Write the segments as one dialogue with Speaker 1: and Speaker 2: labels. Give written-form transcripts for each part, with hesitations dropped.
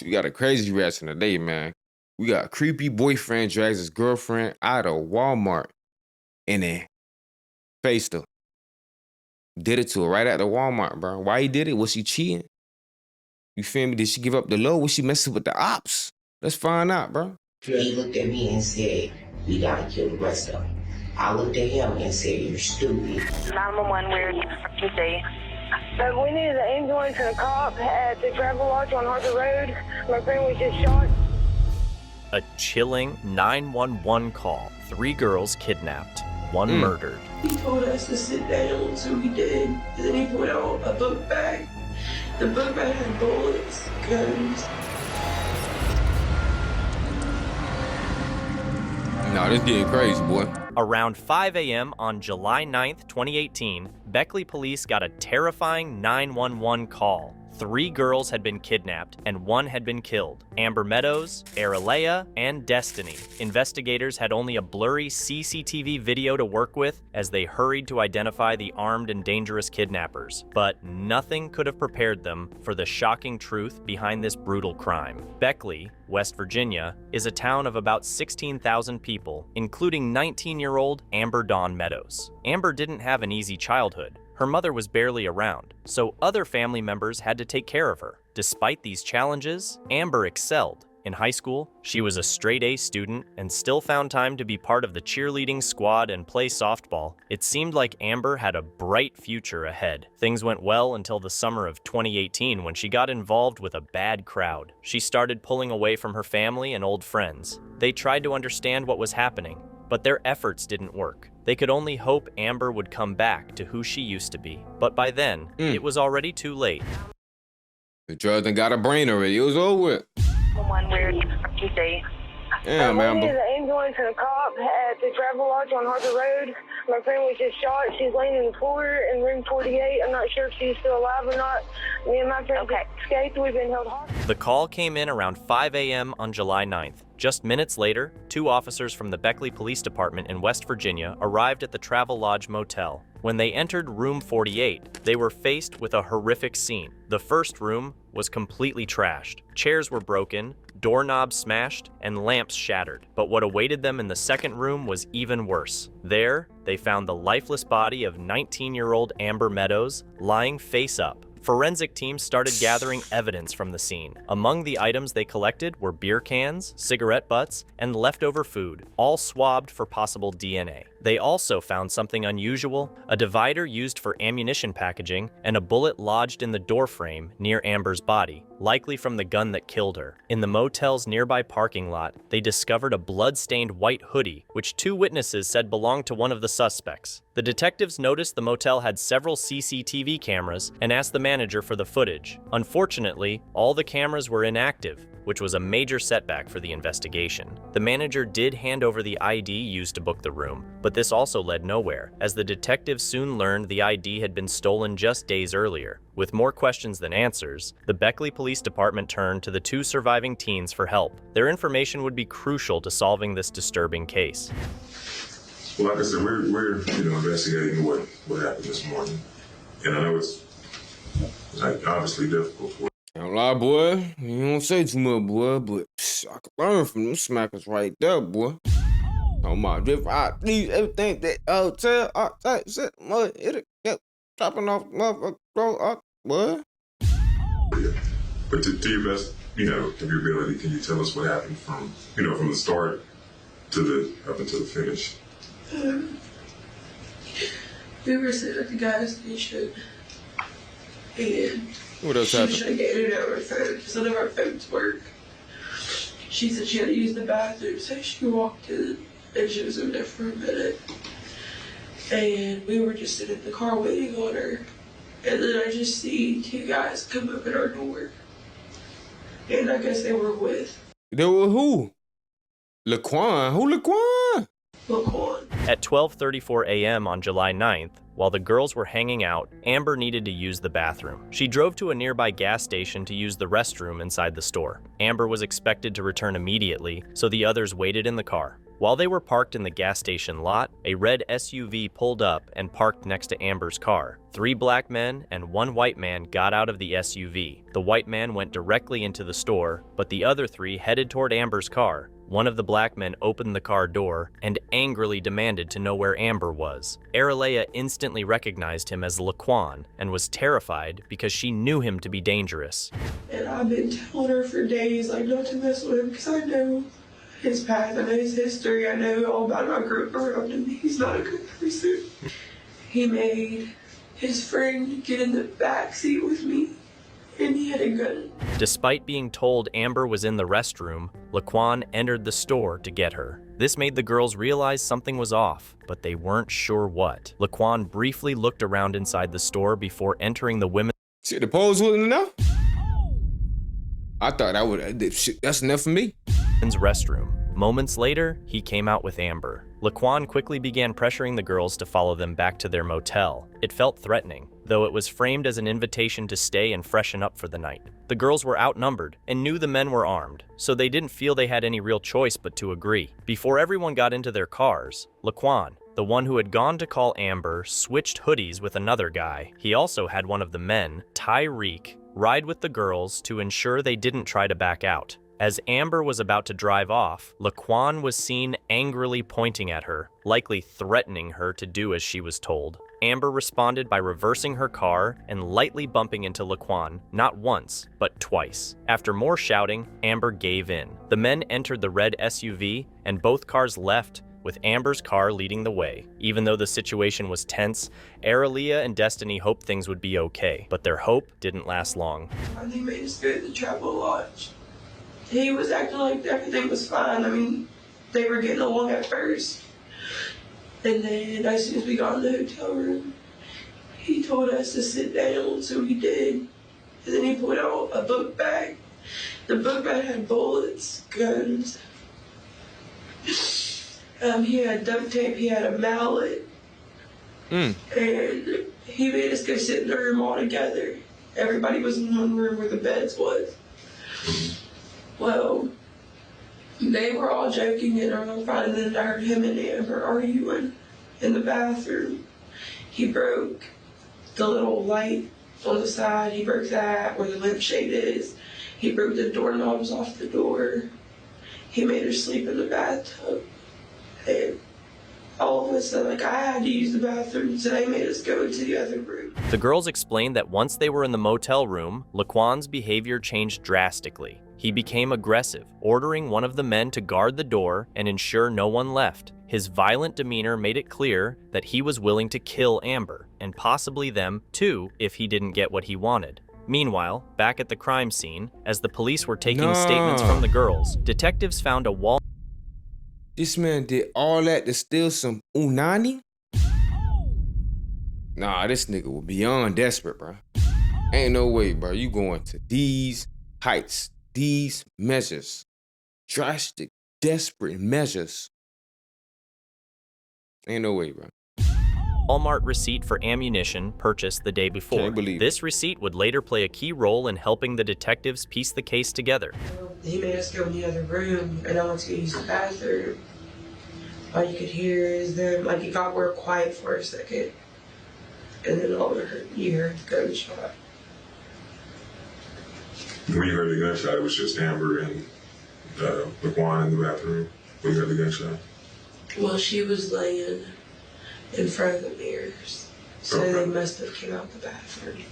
Speaker 1: we got a crazy reaction today, man. We got a creepy boyfriend drags his girlfriend out of Walmart and then faced her. Did it to her right at the Walmart, bro. Why he did it? Was she cheating? You feel me? Did she give up the low? Was she messing with the ops? Let's find out, bro.
Speaker 2: He looked at me and said, "We gotta kill the rest of them." I looked at him and said, "You're stupid."
Speaker 3: 911, where you say?
Speaker 4: We needed an ambulance and a cop at the Travel Lodge on Harbor Road. My friend was just shot.
Speaker 5: A chilling 911 call. 3 girls kidnapped, 1 murdered.
Speaker 6: He told us to sit down, so we did. And then he put out a book bag. The book bag had bullets, guns.
Speaker 1: Nah, this getting crazy, boy.
Speaker 5: Around 5 a.m. on July 9th, 2018, Beckley police got a terrifying 911 call. 3 girls had been kidnapped and 1 had been killed. Amber Meadows, Aralea, and Destiny. Investigators had only a blurry CCTV video to work with as they hurried to identify the armed and dangerous kidnappers. But nothing could have prepared them for the shocking truth behind this brutal crime. Beckley, West Virginia, is a town of about 16,000 people, including 19-year-old Amber Dawn Meadows. Amber didn't have an easy childhood. Her mother was barely around, so other family members had to take care of her. Despite these challenges, Amber excelled. In high school, she was a straight-A student and still found time to be part of the cheerleading squad and play softball. It seemed like Amber had a bright future ahead. Things went well until the summer of 2018 when she got involved with a bad crowd. She started pulling away from her family and old friends. They tried to understand what was happening, but their efforts didn't work. They could only hope Amber would come back to who she used to be. But by then, it was already too late.
Speaker 1: The drug done got a brain already. It was over with.
Speaker 3: 911, where you say?
Speaker 1: Yeah,
Speaker 4: We
Speaker 1: man.
Speaker 4: needed an ambulance and a cop at the Travel Lodge on Harbor Road. My friend was just shot. She's laying in the floor in room 48. I'm not sure if she's still alive or not. Me and my friend escaped. We've been held hostage.
Speaker 5: The call came in around 5 a.m. on July 9th. Just minutes later, 2 officers from the Beckley Police Department in West Virginia arrived at the Travel Lodge Motel. When they entered room 48, they were faced with a horrific scene. The first room was completely trashed. Chairs were broken, doorknobs smashed, and lamps shattered. But what awaited them in the second room was even worse. There, they found the lifeless body of 19-year-old Amber Meadows lying face up. Forensic teams started gathering evidence from the scene. Among the items they collected were beer cans, cigarette butts, and leftover food, all swabbed for possible DNA. They also found something unusual, a divider used for ammunition packaging, and a bullet lodged in the doorframe near Amber's body, likely from the gun that killed her. In the motel's nearby parking lot, they discovered a blood-stained white hoodie, which 2 witnesses said belonged to one of the suspects. The detectives noticed the motel had several CCTV cameras and asked the manager for the footage. Unfortunately, all the cameras were inactive, which was a major setback for the investigation. The manager did hand over the ID used to book the room, but this also led nowhere, as the detectives soon learned the ID had been stolen just days earlier. With more questions than answers, the Beckley Police Department turned to the 2 surviving teens for help. Their information would be crucial to solving this disturbing case.
Speaker 7: Well, like I said, we're investigating what happened this morning, and I know it's obviously difficult for.
Speaker 1: Don't lie, boy. You don't say too much, boy, but I can learn from them smackers right there, boy. Oh my, these everything that hotel, outside, shit, mud, it kept dropping off, motherfucker, boy.
Speaker 7: Yeah. But to your best, of your ability, can you tell us what happened from the start to up until the finish?
Speaker 6: We were sitting at the gas station, and
Speaker 1: What else
Speaker 6: she
Speaker 1: happened?
Speaker 6: was trying to get in and out of her phone because none of our phones work. She said she had to use the bathroom, so she walked in, and she was in there for a minute. And we were just sitting in the car waiting on her. And then I just see 2 guys come up at our door. And I guess they were with
Speaker 1: They were who? Laquan. Who Laquan?
Speaker 6: Laquan.
Speaker 5: At 12:34 a.m. on July 9th, while the girls were hanging out, Amber needed to use the bathroom. She drove to a nearby gas station to use the restroom inside the store. Amber was expected to return immediately, so the others waited in the car. While they were parked in the gas station lot, a red SUV pulled up and parked next to Amber's car. 3 black men and 1 white man got out of the SUV. The white man went directly into the store, but the other 3 headed toward Amber's car. One of the black men opened the car door and angrily demanded to know where Amber was. Aralea instantly recognized him as Laquan and was terrified because she knew him to be dangerous.
Speaker 6: And I've been telling her for days, like, not to mess with him, because I know his past, I know his history, I know all about him. I grew up around him. He's not a good person. He made his friend get in the back seat with me, and he had a gun.
Speaker 5: Despite being told Amber was in the restroom, Laquan entered the store to get her. This made the girls realize something was off, but they weren't sure what. Laquan briefly looked around inside the store before entering the women's
Speaker 1: Shit, the pose wasn't enough? I thought I would, shit, that's enough for me.
Speaker 5: restroom. Moments later, he came out with Amber. Laquan quickly began pressuring the girls to follow them back to their motel. It felt threatening, though it was framed as an invitation to stay and freshen up for the night. The girls were outnumbered and knew the men were armed, so they didn't feel they had any real choice but to agree. Before everyone got into their cars, Laquan, the one who had gone to call Amber, switched hoodies with another guy. He also had one of the men, Tyreek, ride with the girls to ensure they didn't try to back out. As Amber was about to drive off, Laquan was seen angrily pointing at her, likely threatening her to do as she was told. Amber responded by reversing her car and lightly bumping into Laquan, not once, but twice. After more shouting, Amber gave in. The men entered the red SUV, and both cars left, with Amber's car leading the way. Even though the situation was tense, Aralea and Destiny hoped things would be okay, but their hope didn't last long.
Speaker 6: They made us go to the Travel Lodge. He was acting like everything was fine. I mean, they were getting along at first. And then as soon as we got in the hotel room, he told us to sit down, so we did. And then he pulled out a book bag. The book bag had bullets, guns. He had duct tape, he had a mallet. And he made us go sit in the room all together. Everybody was in one room where the beds was. Well, they were all joking and all fine, and then I heard him and Amber arguing in the bathroom. He broke the little light on the side. He broke that where the lampshade is. He broke the doorknobs off the door. He made her sleep in the bathtub. And all of us said, like, I had to use the bathroom, so they made us go into the other room.
Speaker 5: The girls explained that once they were in the motel room, Laquan's behavior changed drastically. He became aggressive, ordering one of the men to guard the door and ensure no one left. His violent demeanor made it clear that he was willing to kill Amber, and possibly them too if he didn't get what he wanted. Meanwhile, back at the crime scene, as the police were taking statements from the girls, detectives found a wall.
Speaker 1: This man did all that to steal some unani? Nah, this nigga was beyond desperate, bro. Ain't no way, bro. You going to these heights, these measures, drastic, desperate measures. Ain't no way, bro.
Speaker 5: Walmart receipt for ammunition purchased the day before.
Speaker 1: Can't believe
Speaker 5: this receipt would later play a key role in helping the detectives piece the case together.
Speaker 6: He made us go in the other room, and I went to use the bathroom. All you could hear is them, like, it got real quiet for a second, and then all you heard the gunshot.
Speaker 7: When you heard the gunshot, it was just Amber and Laquan in the bathroom. When you heard the gunshot?
Speaker 6: Well, she was laying in front of the mirrors, so they must have came out the bathroom.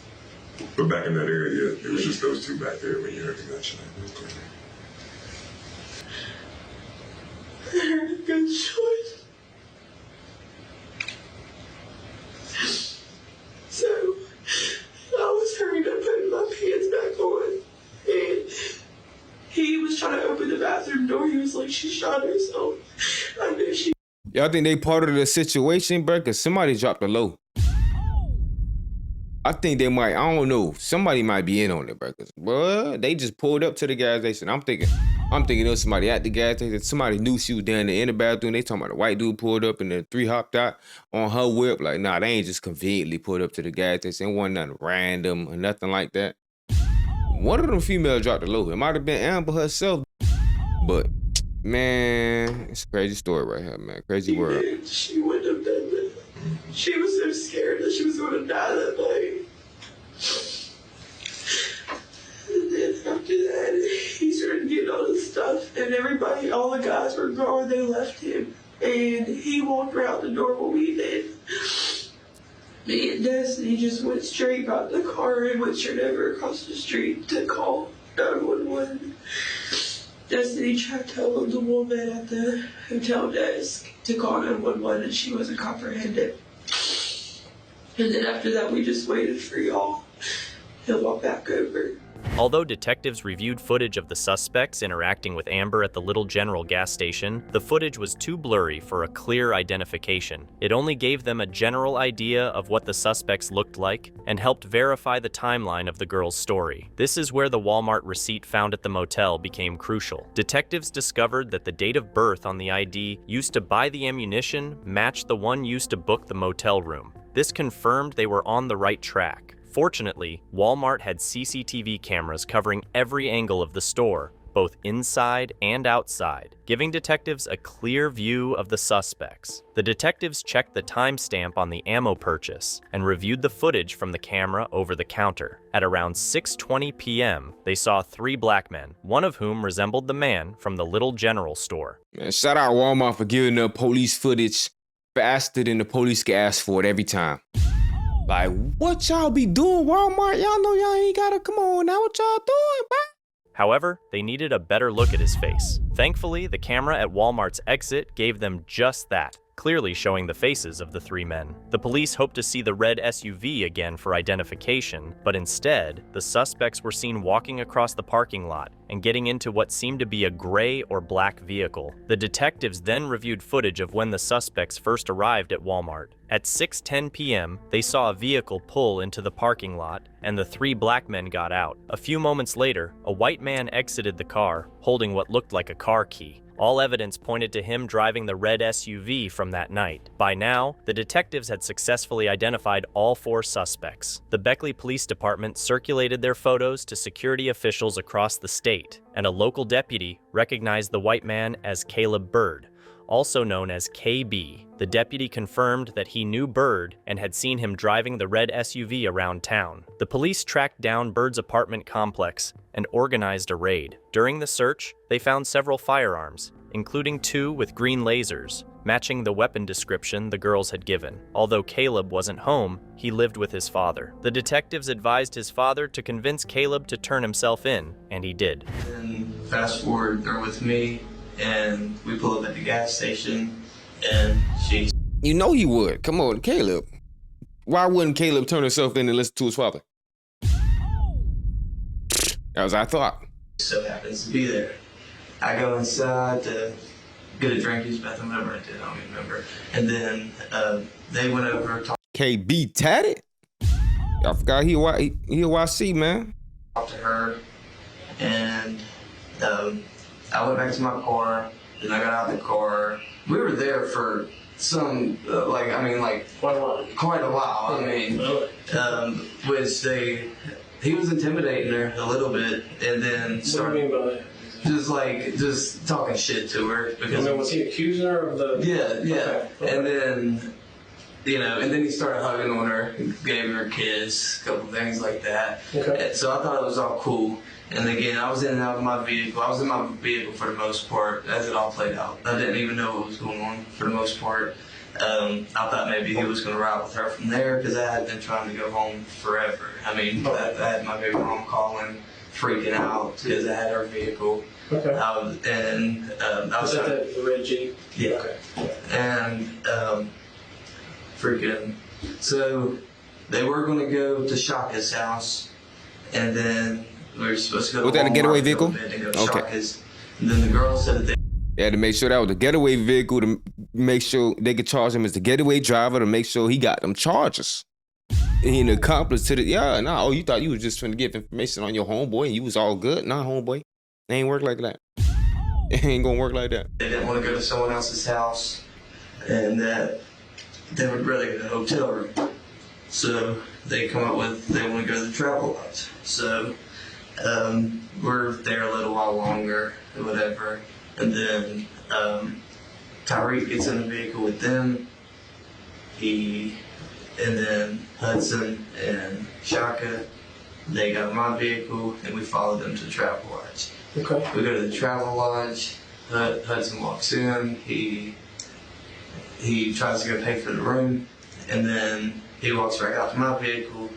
Speaker 7: But back in that area, it was just those two back there when you heard the gunshot.
Speaker 6: I heard a gunshot. So I was hurrying up putting my pants back on, and he was trying to open the bathroom door. He was like, she shot herself. I knew she.
Speaker 1: Y'all think they part of the situation, bro? Cause somebody dropped a low. I think they might, I don't know. Somebody might be in on it, bro. Cause, bro, they just pulled up to the gas station. I'm thinking there was somebody at the gas station. Somebody knew she was down there in the bathroom. They talking about a white dude pulled up and the 3 hopped out on her whip. Like, nah, they ain't just conveniently pulled up to the gas station. It wasn't nothing random or nothing like that. One of them females dropped the low. It might have been Amber herself, but Man, it's a crazy story right here, man. Crazy world.
Speaker 6: She wouldn't have done that. She was so scared that she was going to die that night. And then after that, he started getting all this stuff, and everybody, all the guys were gone. They left him, and he walked around the door when we did. Me and Destiny just went straight out the car and went straight over across the street to call 911. Destiny tried telling the woman at the hotel desk to call 911, and she wasn't comprehending. And then after that, we just waited for y'all and walked back over.
Speaker 5: Although detectives reviewed footage of the suspects interacting with Amber at the Little General gas station, the footage was too blurry for a clear identification. It only gave them a general idea of what the suspects looked like and helped verify the timeline of the girl's story. This is where the Walmart receipt found at the motel became crucial. Detectives discovered that the date of birth on the ID used to buy the ammunition matched the one used to book the motel room. This confirmed they were on the right track. Fortunately, Walmart had CCTV cameras covering every angle of the store, both inside and outside, giving detectives a clear view of the suspects. The detectives checked the timestamp on the ammo purchase and reviewed the footage from the camera over the counter. At around 6:20 p.m., they saw 3 black men, one of whom resembled the man from the Little General store.
Speaker 1: Man, shout out Walmart for giving the police footage faster than the police can ask for it every time. Like, what y'all be doing, Walmart? Y'all know y'all ain't gotta, come on now, what y'all doing, bro?
Speaker 5: However, they needed a better look at his face. Thankfully, the camera at Walmart's exit gave them just that, clearly showing the faces of the 3 men. The police hoped to see the red SUV again for identification, but instead, the suspects were seen walking across the parking lot and getting into what seemed to be a gray or black vehicle. The detectives then reviewed footage of when the suspects first arrived at Walmart. At 6:10 p.m., they saw a vehicle pull into the parking lot, and the 3 black men got out. A few moments later, a white man exited the car, holding what looked like a car key. All evidence pointed to him driving the red SUV from that night. By now, the detectives had successfully identified all 4 suspects. The Beckley Police Department circulated their photos to security officials across the state, and a local deputy recognized the white man as Caleb Bird, also known as KB. The deputy confirmed that he knew Bird and had seen him driving the red SUV around town. The police tracked down Bird's apartment complex and organized a raid. During the search, they found several firearms, including 2 with green lasers, matching the weapon description the girls had given. Although Caleb wasn't home, he lived with his father. The detectives advised his father to convince Caleb to turn himself in, and he did.
Speaker 8: And fast forward, they're with me, and we pull up at the gas station, and she...
Speaker 1: You know he would. Come on, Caleb. Why wouldn't Caleb turn himself in and listen to his father? That was our thought.
Speaker 8: so happens to be there. I go inside to get a drink, use the bathroom, whatever I did, I don't even remember. And then they went over and talked.
Speaker 1: KB tatted? I forgot he a YC, man.
Speaker 8: Talked to her, and I went back to my car, then I got out of the car. We were there for some, quite a while. I mean, which he was intimidating her a little bit, and then started.
Speaker 9: What do you mean by that?
Speaker 8: Just talking shit to her because.
Speaker 9: Was he accusing her of the?
Speaker 8: Yeah.
Speaker 9: Okay.
Speaker 8: And then, and then he started hugging on her, gave her a kiss, a couple things like that.
Speaker 9: Okay.
Speaker 8: And so I thought it was all cool. And again, I was in and out of my vehicle. I was in my vehicle for the most part as it all played out. I didn't even know what was going on for the most part. I thought maybe he was going to ride with her from there because I had been trying to go home forever. I mean, I had my baby mom calling, freaking out because I had her vehicle.
Speaker 9: Okay.
Speaker 8: I was
Speaker 9: that the red Jeep?
Speaker 8: Yeah.
Speaker 9: Okay.
Speaker 8: And so they were going to go to Shaka's house, and then we were supposed to go to
Speaker 1: Was that a
Speaker 8: Walmart
Speaker 1: getaway
Speaker 8: for a
Speaker 1: vehicle?
Speaker 8: bit and go to
Speaker 1: Okay.
Speaker 8: Shaka's. And then the girl said that
Speaker 1: They had to make sure that was a getaway vehicle to make sure they could charge him as the getaway driver to make sure he got them charges. He an accomplice to the, you thought you was just trying to give information on your homeboy and you was all good. Nah, homeboy. It ain't work like that. It ain't gonna work like that.
Speaker 8: they didn't want to go to someone else's house, and that they would rather get a hotel room. So they come up with they want to go to the travel lodge. So we're there a little while longer, or whatever. And then Tyreek gets in the vehicle with them. And then Hudson and Shaka, they got in my vehicle, and we followed them to the Travel Lodge.
Speaker 9: Okay.
Speaker 8: We go to the Travel Lodge. Hudson walks in. He tries to go pay for the room, and then he walks right out to my vehicle.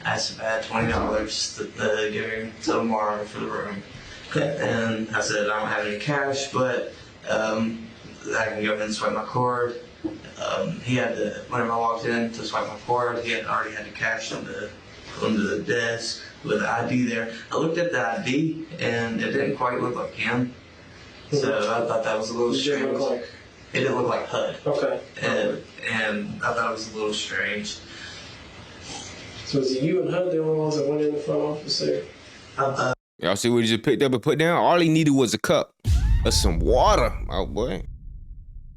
Speaker 8: Asks if I had $20 to give him to tomorrow for the room.
Speaker 9: Okay.
Speaker 8: And I said, I don't have any cash, but I can go ahead and swipe my card. He had to, whenever I walked in to swipe my card, he had already had the cash on the desk with the ID there. I looked at the ID, and it didn't quite look like him. So I thought that was a little strange. It didn't look like HUD.
Speaker 9: Okay.
Speaker 8: And I thought it was a little strange.
Speaker 9: So is it you and HUD the only ones that went in the front office there?
Speaker 1: Y'all see what he just picked up and put down? All he needed was a cup of some water, my boy.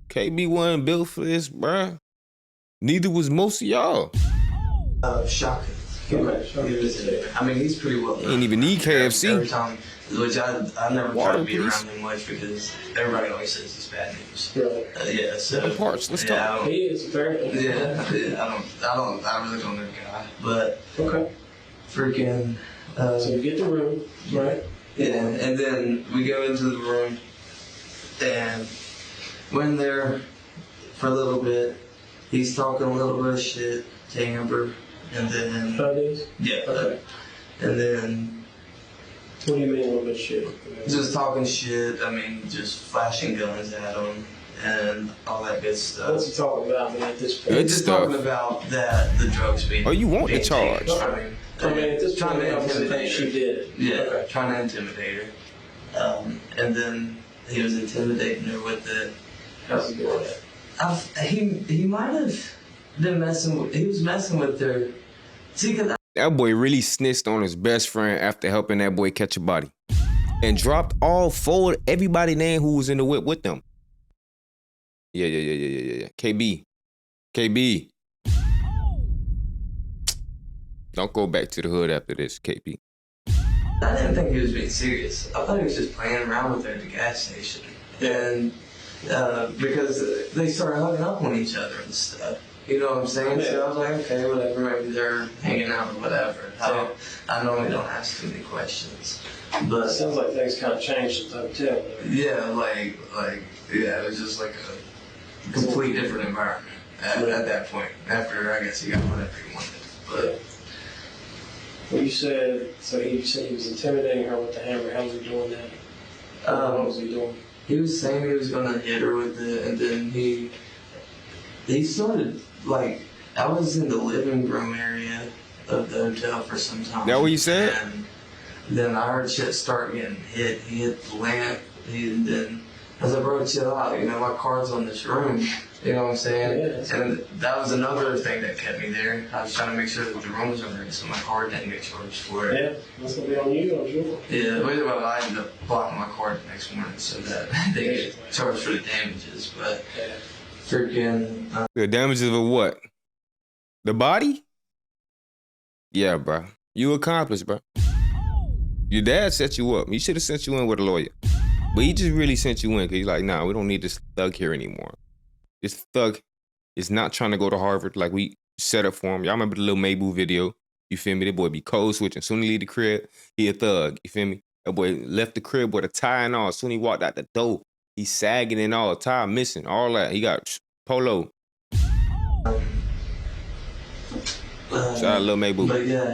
Speaker 1: KB wasn't built for this, bruh. Neither was most of y'all.
Speaker 8: Shaka.
Speaker 9: Okay.
Speaker 8: I mean, he's pretty well.
Speaker 1: He ain't even need KFC.
Speaker 8: Every time, which I never try
Speaker 1: Water,
Speaker 8: to be
Speaker 1: please.
Speaker 8: around him much because everybody always says he's bad news.
Speaker 9: Right.
Speaker 8: Yeah, so
Speaker 1: Parts, let's
Speaker 8: yeah,
Speaker 1: talk.
Speaker 9: He is apparently.
Speaker 8: Yeah, I really don't know the guy, but
Speaker 9: Okay.
Speaker 8: freaking.
Speaker 9: So you get the room, right?
Speaker 8: Yeah, and then we go into the room, and we're in there for a little bit. He's talking a little bit of shit to Amber, and then
Speaker 9: HUD is?
Speaker 8: yeah,
Speaker 9: Okay.
Speaker 8: and then
Speaker 9: What do you mean a little bit of shit?
Speaker 8: just talking shit. I mean, just flashing guns at him and all that good stuff.
Speaker 9: What's he talking about, man, at this point?
Speaker 1: Good
Speaker 8: Just
Speaker 1: stuff.
Speaker 8: talking about that the drugs being.
Speaker 1: Oh, you want the
Speaker 8: being
Speaker 1: charge.
Speaker 8: taken.
Speaker 9: I mean, at this
Speaker 8: trying
Speaker 9: point,
Speaker 8: to
Speaker 9: obviously
Speaker 8: intimidate
Speaker 9: she
Speaker 8: her.
Speaker 9: did.
Speaker 8: Yeah,
Speaker 9: Okay.
Speaker 8: trying to intimidate her. And then he was intimidating her with the.
Speaker 9: How's he doing that?
Speaker 8: He might have been messing with. He was messing with her. See, cause
Speaker 1: That boy really snitched on his best friend after helping that boy catch a body. And dropped all four, everybody name who was in the whip with them. Yeah. KB. Don't go back to the hood after this, KB.
Speaker 8: I didn't think he was being serious. I thought he was just playing around with her at the gas station. And because they started hugging up on each other and stuff. You know what I'm saying?
Speaker 9: Yeah.
Speaker 8: So I was like, okay, whatever, maybe they're hanging out or whatever. I normally don't ask too many questions. But
Speaker 9: It sounds like things kind of changed at the hotel.
Speaker 8: yeah, yeah, it was just like a complete different environment at that point. After, I guess, he got whatever he wanted. But
Speaker 9: Well, you said he was intimidating her with the hammer. How was he doing that? What was he doing?
Speaker 8: he was saying he was gonna hit her with it, and then he started, like, I was in the living room area of the hotel for some time.
Speaker 1: That what you said?
Speaker 8: And then I heard shit start getting hit. He hit the lamp. And then I was like, bro, chill out. You know, my car's on this room. You know what I'm saying?
Speaker 9: Yeah.
Speaker 8: And that was another thing that kept me there. I was trying to make sure that the room was ready so my car didn't get charged for it.
Speaker 9: Yeah, that's gonna be on you, I'm sure.
Speaker 8: Yeah, well, I ended up blocking my car the next morning so that they get charged for the damages. But
Speaker 9: Yeah.
Speaker 8: freaking,
Speaker 1: The damages of what? The body? Yeah, bro. You accomplished, bro. Your dad set you up. He should have sent you in with a lawyer. But he just really sent you in because he's like, nah, we don't need this thug here anymore. This thug is not trying to go to Harvard like we set up for him. Y'all remember the little Mabu video? You feel me? That boy be code switching. Soon as he leave the crib, he a thug. You feel me? That boy left the crib with a tie and all. Soon as he walked out the door, he sagging and all. Tie missing, all that. He got polo. Shout out Lil Mabu.
Speaker 8: but yeah,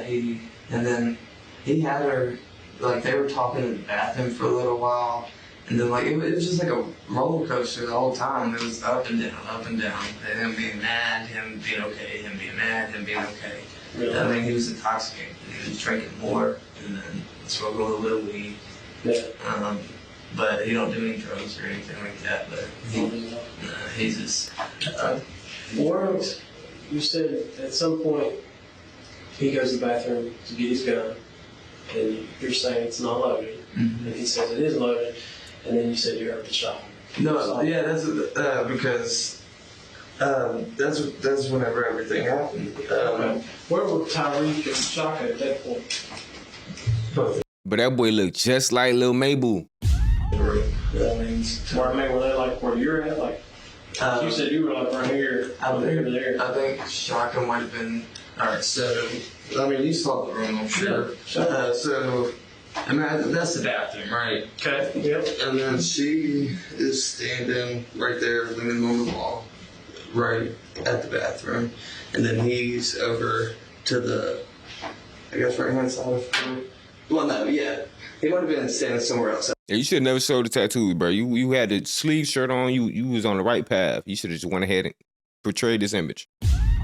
Speaker 8: and then he had her, like, they were talking in the bathroom for a little while. And then, like, it was just like a roller coaster the whole time. It was up and down, and him being mad, him being okay, him being mad, him being okay.
Speaker 9: Really?
Speaker 8: I mean, he was intoxicated. He was drinking more, and then smoking a little bit of weed.
Speaker 9: Yeah.
Speaker 8: But he don't do any drugs or anything like that. But he's just.
Speaker 9: Or you said at some point he goes to the bathroom to get his gun, and you're saying it's not loaded, and he says it is loaded, and then you said you heard the shot.
Speaker 8: No, yeah, that's because that's whenever everything happened.
Speaker 9: Where were Tyreek and Shaka at that point?
Speaker 8: Both.
Speaker 1: But that boy looked just like Lil Mabu.
Speaker 8: That means
Speaker 9: Where I mean, were they like where you're at? Like you said, you were like right here, over there.
Speaker 8: I think Shaka might have been. All right, so I mean, you saw the room, I'm sure. So I mean, that's the bathroom, right?
Speaker 9: Okay. Yep.
Speaker 8: And then she is standing right there, leaning on the wall, right at the bathroom, and then he's over to the, I guess, right hand side of her. Well, no, yeah, he might have been standing somewhere else.
Speaker 1: Yeah, you should have never showed the tattoos, bro. You had the sleeve shirt on. You was on the right path. You should have just went ahead and portrayed this image.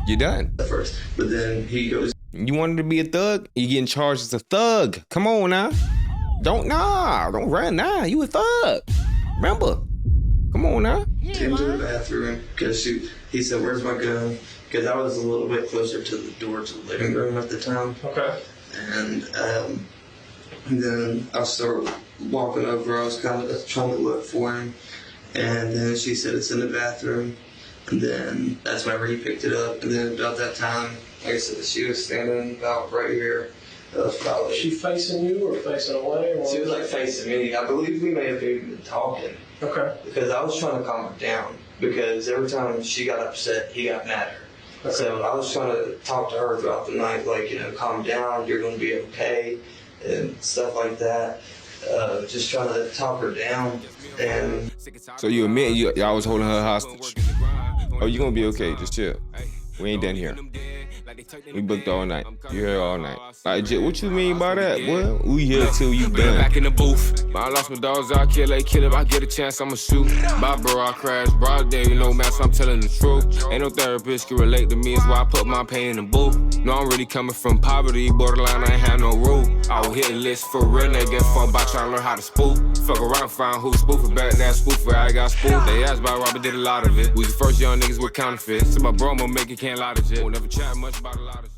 Speaker 1: You're done.
Speaker 8: At first, but then he goes.
Speaker 1: You wanted to be a thug? You getting charged as a thug? Come on now. Don't run now. You a thug. Remember? Come on now.
Speaker 8: Came to the bathroom because he said, "Where's my gun?" Because I was a little bit closer to the door to the living room at the time.
Speaker 9: Okay.
Speaker 8: And then I started walking over. I was kind of trying to look for him, and then she said it's in the bathroom. And then that's whenever he picked it up. And then about that time, like I said, she was standing about right here.
Speaker 9: Was she facing you or facing away? Or
Speaker 8: she was like facing me. I believe we may have even been talking.
Speaker 9: Okay.
Speaker 8: Because I was trying to calm her down. Because every time she got upset, he got mad at her. Okay. So I was trying to talk to her throughout the night, like, you know, calm down, you're going to be okay, and stuff like that. Just trying to talk her down. And
Speaker 1: so you admit y'all was holding her hostage? Oh, you gonna be okay? Just chill. We ain't done here. We booked all night. You here all night. Like, what you mean by that, boy? We here till you done. Back in the booth. I lost my dogs, I kill. If I get a chance, I'ma shoot. Bye, bro, I crash. Broad day, you know, man, so I'm telling the truth. Ain't no therapist can relate to me, it's why I put my pain in the booth. No, I'm really coming from poverty, borderline, I ain't have no rule. I will hit a list for real, they get fun by trying to learn how to spoof. Fuck around, find who spoof it back, that spoof where I got spoofed. They asked about Robert, did a lot of it. We was the first young niggas with counterfeits. So my bro, I'ma make it, can't lie to shit. Won't never chat much about a lot of shit.